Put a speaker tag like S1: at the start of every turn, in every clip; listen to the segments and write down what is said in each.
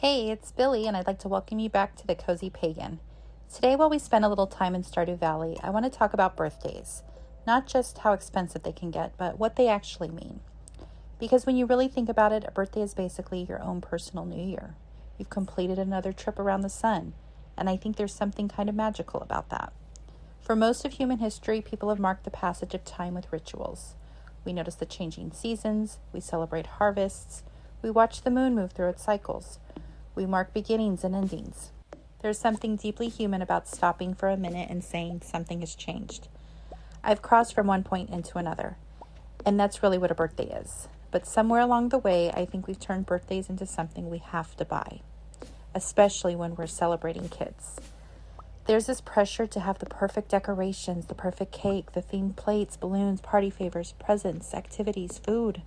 S1: Hey, it's Billy, and I'd like to welcome you back to the Cozy Pagan. Today, while we spend a little time in Stardew Valley, I want to talk about birthdays. Not just how expensive they can get, but what they actually mean. Because when you really think about it, a birthday is basically your own personal new year. You've completed another trip around the sun, and I think there's something kind of magical about that. For most of human history, people have marked the passage of time with rituals. We notice the changing seasons, we celebrate harvests, we watch the moon move through its cycles. We mark beginnings and endings. There's something deeply human about stopping for a minute and saying something has changed. I've crossed from one point into another, and that's really what a birthday is. But somewhere along the way, I think we've turned birthdays into something we have to buy, especially when we're celebrating kids. There's this pressure to have the perfect decorations, the perfect cake, the themed plates, balloons, party favors, presents, activities, food.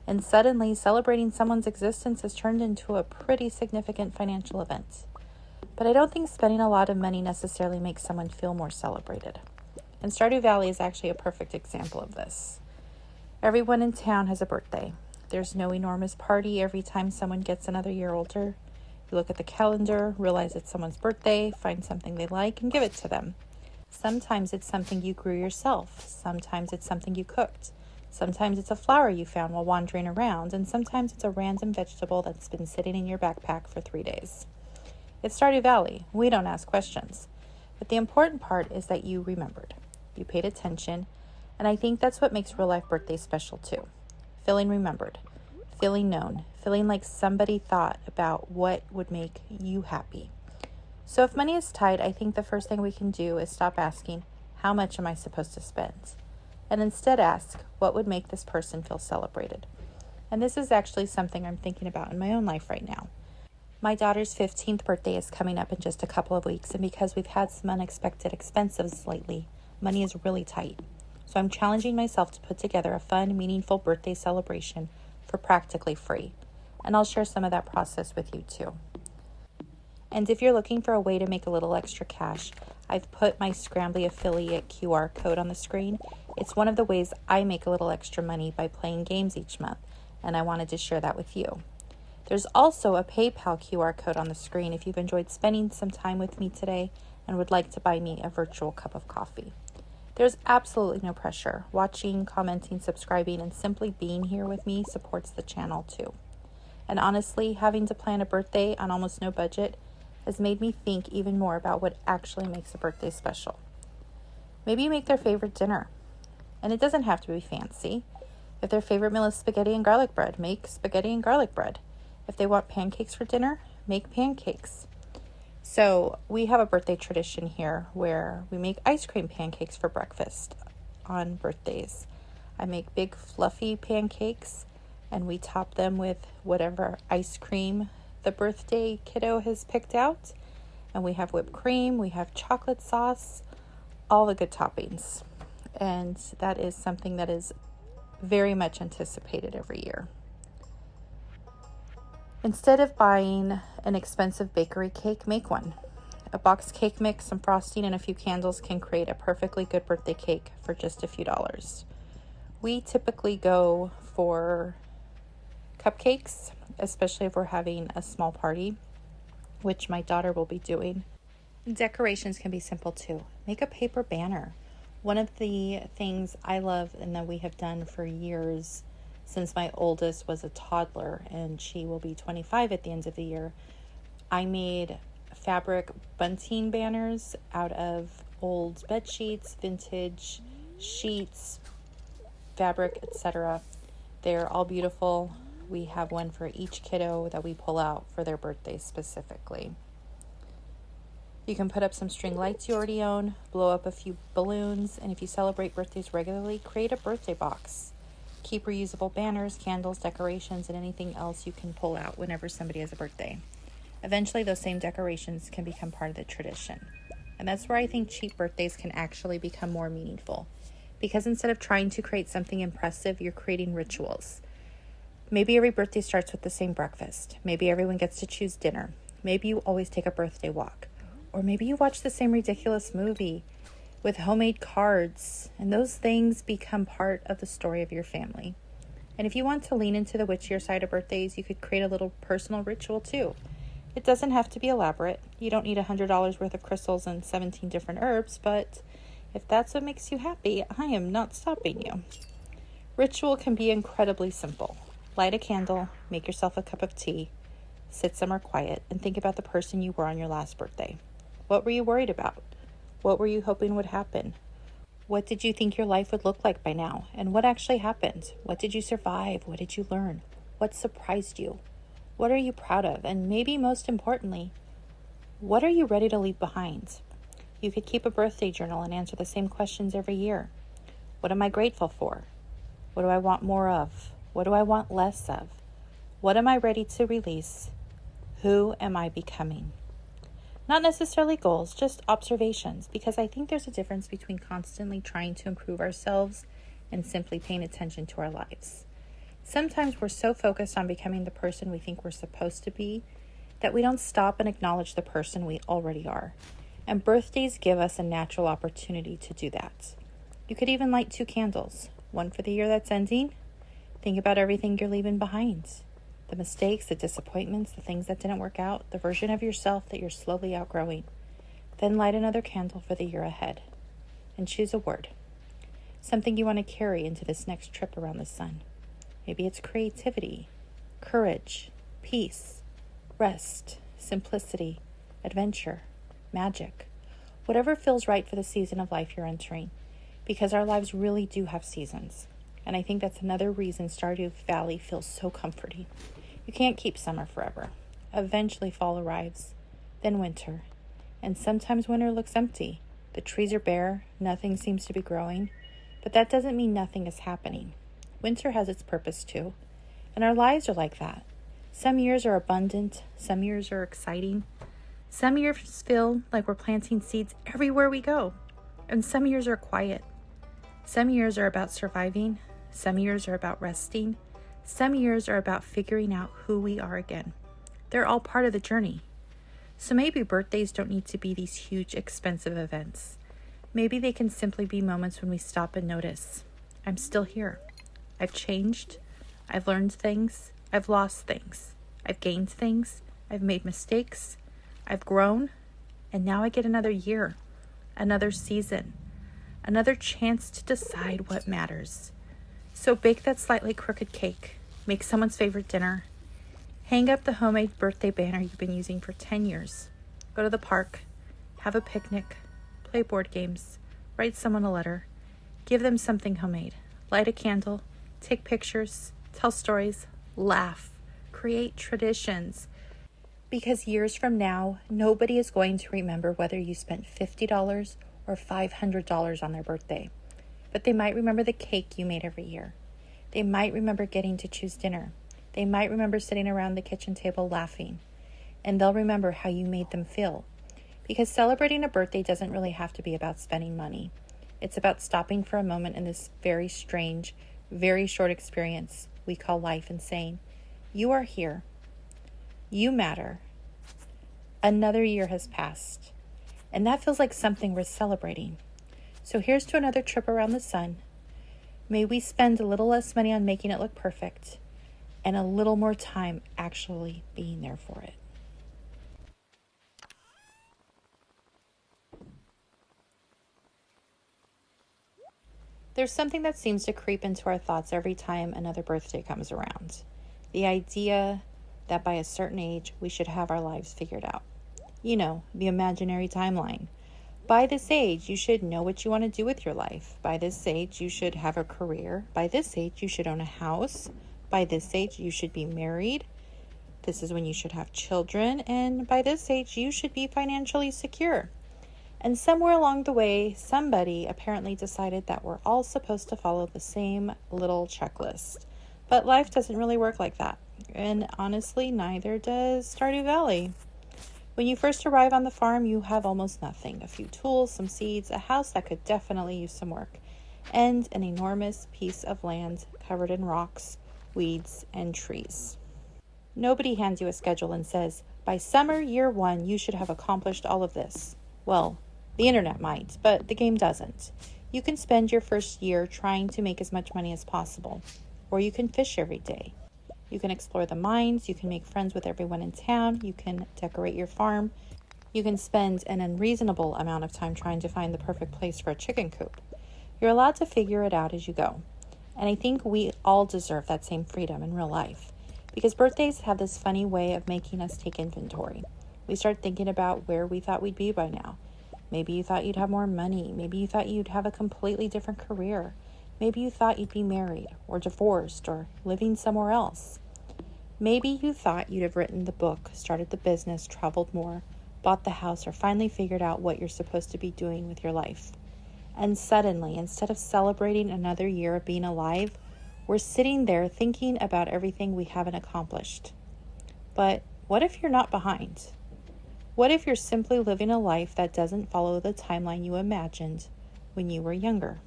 S1: And suddenly, celebrating someone's existence has turned into a pretty significant financial event. But I don't think spending a lot of money necessarily makes someone feel more celebrated. And Stardew Valley is actually a perfect example of this. Everyone in town has a birthday. There's no enormous party every time someone gets another year older. You look at the calendar, realize it's someone's birthday, find something they like, and give it to them. Sometimes it's something you grew yourself. Sometimes it's something you cooked. Sometimes it's a flower you found while wandering around, and sometimes it's a random vegetable that's been sitting in your backpack for 3 days. It's Stardew Valley. We don't ask questions. But the important part is that you remembered. You paid attention, and I think that's what makes real-life birthdays special too. Feeling remembered, feeling known, feeling like somebody thought about what would make you happy. So if money is tight, I think the first thing we can do is stop asking, how much am I supposed to spend? And instead ask, what would make this person feel celebrated? And this is actually something I'm thinking about in my own life right now. My daughter's 15th birthday is coming up in just a couple of weeks, and because we've had some unexpected expenses lately, money is really tight. So I'm challenging myself to put together a fun, meaningful birthday celebration for practically free. And I'll share some of that process with you too. And if you're looking for a way to make a little extra cash, I've put my Scrambly affiliate QR code on the screen. It's one of the ways I make a little extra money by playing games each month, and I wanted to share that with you. There's also a PayPal QR code on the screen if you've enjoyed spending some time with me today and would like to buy me a virtual cup of coffee. There's absolutely no pressure. Watching, commenting, subscribing, and simply being here with me supports the channel too. And honestly, having to plan a birthday on almost no budget has made me think even more about what actually makes a birthday special. Maybe you make their favorite dinner, and it doesn't have to be fancy. If their favorite meal is spaghetti and garlic bread, make spaghetti and garlic bread. If they want pancakes for dinner, make pancakes. So we have a birthday tradition here where we make ice cream pancakes for breakfast on birthdays. I make big fluffy pancakes, and we top them with whatever ice cream the birthday kiddo has picked out. And we have whipped cream, we have chocolate sauce, all the good toppings. And that is something that is very much anticipated every year. Instead of buying an expensive bakery cake, make one. A boxed cake mix, some frosting, and a few candles can create a perfectly good birthday cake for just a few dollars. We typically go for cupcakes, especially if we're having a small party, which my daughter will be doing. Decorations can be simple too. Make a paper banner. One of the things I love and that we have done for years since my oldest was a toddler, and she will be 25 at the end of the year, I made fabric bunting banners out of old bed sheets, vintage sheets, fabric, etc. They're all beautiful. We have one for each kiddo that we pull out for their birthday specifically. You can put up some string lights you already own, blow up a few balloons, and if you celebrate birthdays regularly, create a birthday box. Keep reusable banners, candles, decorations, and anything else you can pull out whenever somebody has a birthday. Eventually, those same decorations can become part of the tradition. And that's where I think cheap birthdays can actually become more meaningful. Because instead of trying to create something impressive, you're creating rituals. Maybe every birthday starts with the same breakfast. Maybe everyone gets to choose dinner. Maybe you always take a birthday walk. Or maybe you watch the same ridiculous movie with homemade cards, and those things become part of the story of your family. And if you want to lean into the witchier side of birthdays, you could create a little personal ritual too. It doesn't have to be elaborate. You don't need $100 worth of crystals and 17 different herbs, but if that's what makes you happy, I am not stopping you. Ritual can be incredibly simple. Light a candle, make yourself a cup of tea, sit somewhere quiet, and think about the person you were on your last birthday. What were you worried about? What were you hoping would happen? What did you think your life would look like by now? And what actually happened? What did you survive? What did you learn? What surprised you? What are you proud of? And maybe most importantly, what are you ready to leave behind? You could keep a birthday journal and answer the same questions every year. What am I grateful for? What do I want more of? What do I want less of? What am I ready to release? Who am I becoming? Not necessarily goals, just observations, because I think there's a difference between constantly trying to improve ourselves and simply paying attention to our lives. Sometimes we're so focused on becoming the person we think we're supposed to be that we don't stop and acknowledge the person we already are. And birthdays give us a natural opportunity to do that. You could even light 2 candles, one for the year that's ending. Think about everything you're leaving behind. The mistakes, the disappointments, the things that didn't work out, the version of yourself that you're slowly outgrowing. Then light another candle for the year ahead. And choose a word. Something you want to carry into this next trip around the sun. Maybe it's creativity, courage, peace, rest, simplicity, adventure, magic. Whatever feels right for the season of life you're entering. Because our lives really do have seasons. And I think that's another reason Stardew Valley feels so comforting. You can't keep summer forever. Eventually fall arrives, then winter. And sometimes winter looks empty. The trees are bare, nothing seems to be growing. But that doesn't mean nothing is happening. Winter has its purpose too. And our lives are like that. Some years are abundant, some years are exciting. Some years feel like we're planting seeds everywhere we go. And some years are quiet. Some years are about surviving. Some years are about resting. Some years are about figuring out who we are again. They're all part of the journey. So maybe birthdays don't need to be these huge, expensive events. Maybe they can simply be moments when we stop and notice. I'm still here. I've changed. I've learned things. I've lost things. I've gained things. I've made mistakes. I've grown. And now I get another year, another season, another chance to decide what matters. So bake that slightly crooked cake. Make someone's favorite dinner. Hang up the homemade birthday banner you've been using for 10 years. Go to the park. Have a picnic. Play board games. Write someone a letter. Give them something homemade. Light a candle. Take pictures. Tell stories. Laugh. Create traditions. Because years from now, nobody is going to remember whether you spent $50 or $500 on their birthday. But they might remember the cake you made every year. They might remember getting to choose dinner. They might remember sitting around the kitchen table laughing. And they'll remember how you made them feel. Because celebrating a birthday doesn't really have to be about spending money. It's about stopping for a moment in this very strange, very short experience we call life and saying, you are here. You matter. Another year has passed. And that feels like something worth celebrating. So here's to another trip around the sun. May we spend a little less money on making it look perfect and a little more time actually being there for it. There's something that seems to creep into our thoughts every time another birthday comes around. The idea that by a certain age, we should have our lives figured out. You know, the imaginary timeline. By this age, you should know what you want to do with your life. By this age, you should have a career. By this age, you should own a house. By this age, you should be married. This is when you should have children. And by this age, you should be financially secure. And somewhere along the way, somebody apparently decided that we're all supposed to follow the same little checklist. But life doesn't really work like that. And honestly, neither does Stardew Valley. When you first arrive on the farm, you have almost nothing. A few tools, some seeds, a house that could definitely use some work, and an enormous piece of land covered in rocks, weeds, and trees. Nobody hands you a schedule and says, by summer year 1, you should have accomplished all of this. Well, the internet might, but the game doesn't. You can spend your first year trying to make as much money as possible, or you can fish every day. You can explore the mines, you can make friends with everyone in town, you can decorate your farm, you can spend an unreasonable amount of time trying to find the perfect place for a chicken coop. You're allowed to figure it out as you go. And I think we all deserve that same freedom in real life, because birthdays have this funny way of making us take inventory. We start thinking about where we thought we'd be by now. Maybe you thought you'd have more money. Maybe you thought you'd have a completely different career. Maybe you thought you'd be married or divorced or living somewhere else. Maybe you thought you'd have written the book, started the business, traveled more, bought the house, or finally figured out what you're supposed to be doing with your life. And suddenly, instead of celebrating another year of being alive, we're sitting there thinking about everything we haven't accomplished. But what if you're not behind? What if you're simply living a life that doesn't follow the timeline you imagined when you were younger?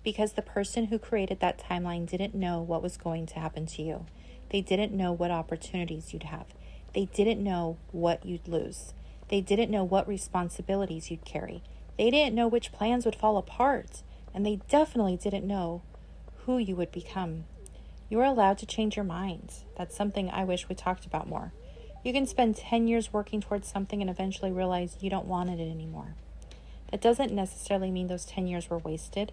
S1: Because the person who created that timeline didn't know what was going to happen to you. They didn't know what opportunities you'd have. They didn't know what you'd lose. They didn't know what responsibilities you'd carry. They didn't know which plans would fall apart. And they definitely didn't know who you would become. You are allowed to change your mind. That's something I wish we talked about more. You can spend 10 years working towards something and eventually realize you don't want it anymore. That doesn't necessarily mean those 10 years were wasted.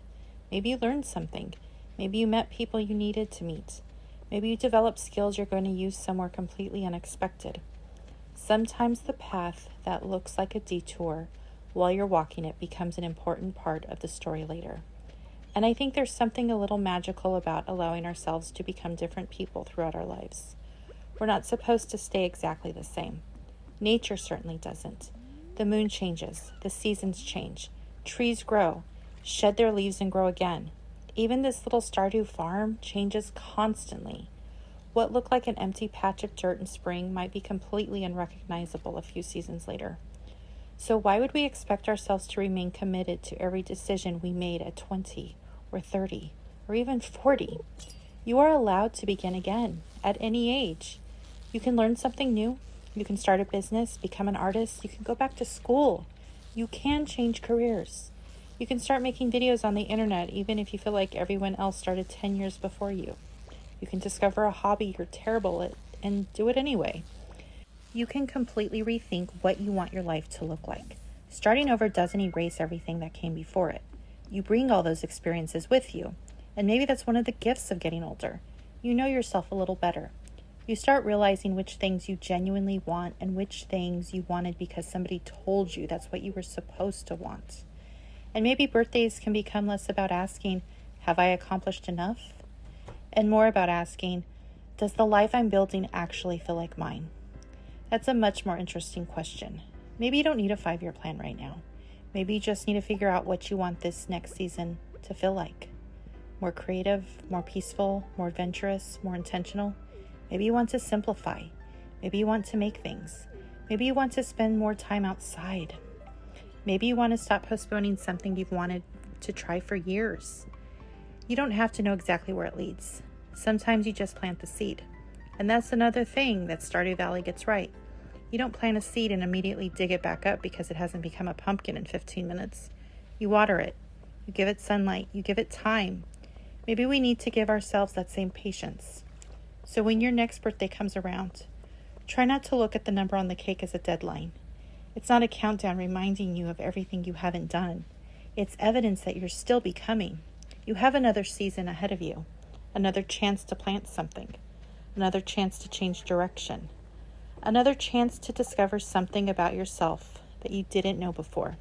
S1: Maybe you learned something. Maybe you met people you needed to meet. Maybe you developed skills you're going to use somewhere completely unexpected. Sometimes the path that looks like a detour while you're walking it becomes an important part of the story later. And I think there's something a little magical about allowing ourselves to become different people throughout our lives. We're not supposed to stay exactly the same. Nature certainly doesn't. The moon changes, the seasons change, trees grow, shed their leaves and grow again. Even this little Stardew farm changes constantly. What looked like an empty patch of dirt in spring might be completely unrecognizable a few seasons later. So why would we expect ourselves to remain committed to every decision we made at 20 or 30 or even 40? You are allowed to begin again at any age. You can learn something new. You can start a business, become an artist. You can go back to school. You can change careers. You can start making videos on the internet, even if you feel like everyone else started 10 years before you. You can discover a hobby you're terrible at and do it anyway. You can completely rethink what you want your life to look like. Starting over doesn't erase everything that came before it. You bring all those experiences with you. And maybe that's one of the gifts of getting older. You know yourself a little better. You start realizing which things you genuinely want and which things you wanted because somebody told you that's what you were supposed to want. And maybe birthdays can become less about asking, have I accomplished enough? And more about asking, does the life I'm building actually feel like mine? That's a much more interesting question. Maybe you don't need a 5-year plan right now. Maybe you just need to figure out what you want this next season to feel like. More creative, more peaceful, more adventurous, more intentional. Maybe you want to simplify. Maybe you want to make things. Maybe you want to spend more time outside. Maybe you want to stop postponing something you've wanted to try for years. You don't have to know exactly where it leads. Sometimes you just plant the seed. And that's another thing that Stardew Valley gets right. You don't plant a seed and immediately dig it back up because it hasn't become a pumpkin in 15 minutes. You water it. You give it sunlight. You give it time. Maybe we need to give ourselves that same patience. So when your next birthday comes around, try not to look at the number on the cake as a deadline. It's not a countdown reminding you of everything you haven't done. It's evidence that you're still becoming. You have another season ahead of you, another chance to plant something, another chance to change direction, another chance to discover something about yourself that you didn't know before.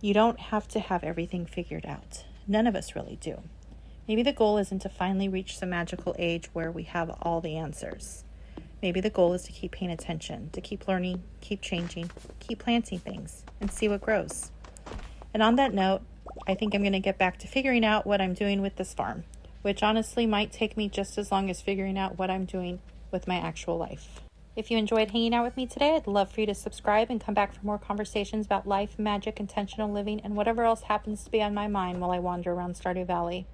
S1: You don't have to have everything figured out. None of us really do. Maybe the goal isn't to finally reach some magical age where we have all the answers. Maybe the goal is to keep paying attention, to keep learning, keep changing, keep planting things, and see what grows. And on that note, I think I'm going to get back to figuring out what I'm doing with this farm, which honestly might take me just as long as figuring out what I'm doing with my actual life. If you enjoyed hanging out with me today, I'd love for you to subscribe and come back for more conversations about life, magic, intentional living, and whatever else happens to be on my mind while I wander around Stardew Valley.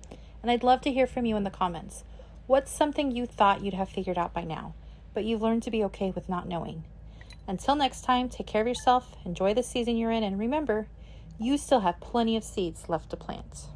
S1: And I'd love to hear from you in the comments. What's something you thought you'd have figured out by now, but you've learned to be okay with not knowing? Until next time, take care of yourself, enjoy the season you're in, and remember, you still have plenty of seeds left to plant.